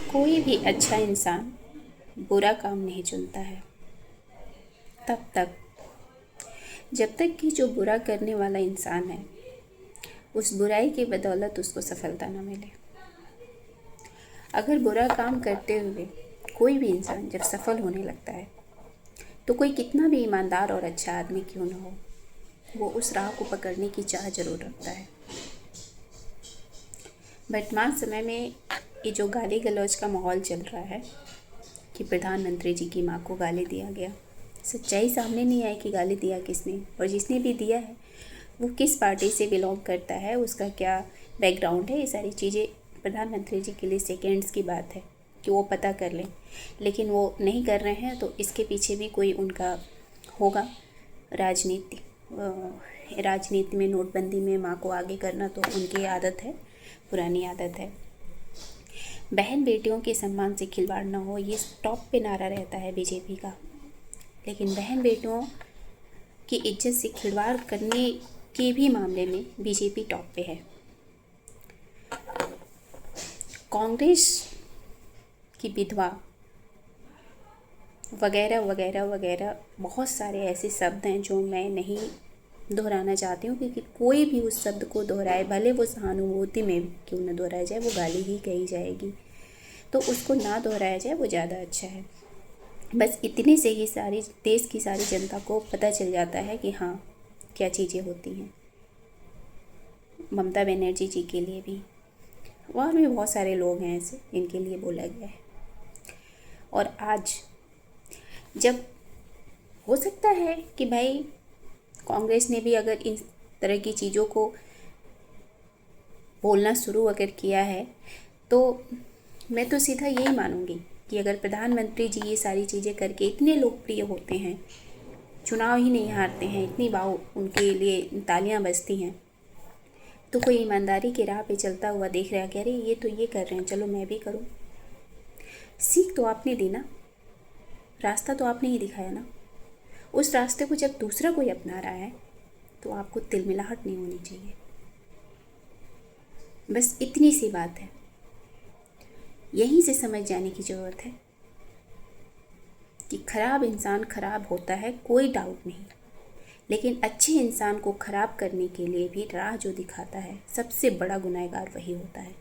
कोई भी अच्छा इंसान बुरा काम नहीं चुनता है तब तक जब तक कि जो बुरा करने वाला इंसान है उस बुराई की बदौलत उसको सफलता न मिले। अगर बुरा काम करते हुए कोई भी इंसान जब सफल होने लगता है तो कोई कितना भी ईमानदार और अच्छा आदमी क्यों न हो, वो उस राह को पकड़ने की चाह जरूर रखता है। वर्तमान समय में ये जो गाली गलौज का माहौल चल रहा है कि प्रधानमंत्री जी की माँ को गाली दिया गया, सच्चाई सामने नहीं आई कि गाली दिया किसने, और जिसने भी दिया है वो किस पार्टी से बिलोंग करता है, उसका क्या बैकग्राउंड है। ये सारी चीज़ें प्रधानमंत्री जी के लिए सेकेंड्स की बात है कि वो पता कर लें, लेकिन वो नहीं कर रहे हैं। तो इसके पीछे भी कोई उनका होगा राजनीति। राजनीति में नोटबंदी में माँ को आगे करना तो उनकी आदत है, पुरानी आदत है। बहन बेटियों के सम्मान से खिलवाड़ ना हो, ये टॉप पे नारा रहता है बीजेपी का, लेकिन बहन बेटियों की इज्जत से खिलवाड़ करने के भी मामले में बीजेपी टॉप पे है। कांग्रेस की विधवा वगैरह वगैरह वगैरह बहुत सारे ऐसे शब्द हैं जो मैं नहीं दोहराना चाहती हूँ, क्योंकि कोई भी उस शब्द को दोहराए, भले वो सहानुभूति में क्यों न दोहराया जाए, वो गाली ही कही जाएगी, तो उसको ना दोहराया जाए, वो ज़्यादा अच्छा है। बस इतने से ही सारी देश की सारी जनता को पता चल जाता है कि हाँ क्या चीज़ें होती हैं। ममता बनर्जी जी के लिए भी, और भी बहुत सारे लोग हैं ऐसे इनके लिए बोला गया है। और आज जब हो सकता है कि भाई कांग्रेस ने भी अगर इन तरह की चीज़ों को बोलना शुरू अगर किया है, तो मैं तो सीधा यही मानूंगी कि अगर प्रधानमंत्री जी ये सारी चीज़ें करके इतने लोकप्रिय होते हैं, चुनाव ही नहीं हारते हैं, इतनी बाऊ उनके लिए तालियां बजती हैं, तो कोई ईमानदारी के राह पे चलता हुआ देख रहा है कि अरे ये तो ये कर रहे हैं, चलो मैं भी करूं। सीख तो आपने दी ना, रास्ता तो आपने ही दिखाया ना। उस रास्ते को जब दूसरा कोई अपना रहा है तो आपको तिलमिलाहट नहीं होनी चाहिए। बस इतनी सी बात है, यहीं से समझ जाने की ज़रूरत है कि खराब इंसान खराब होता है, कोई डाउट नहीं, लेकिन अच्छे इंसान को खराब करने के लिए भी राह जो दिखाता है, सबसे बड़ा गुनहगार वही होता है।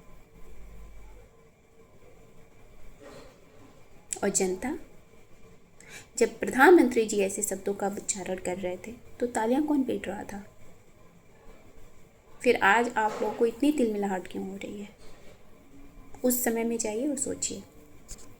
और जनता, जब प्रधानमंत्री जी ऐसे शब्दों का उच्चारण कर रहे थे तो तालियां कौन पीट रहा था? फिर आज आप लोगों को इतनी तिलमिलाहट क्यों हो रही है? उस समय में जाइए और सोचिए।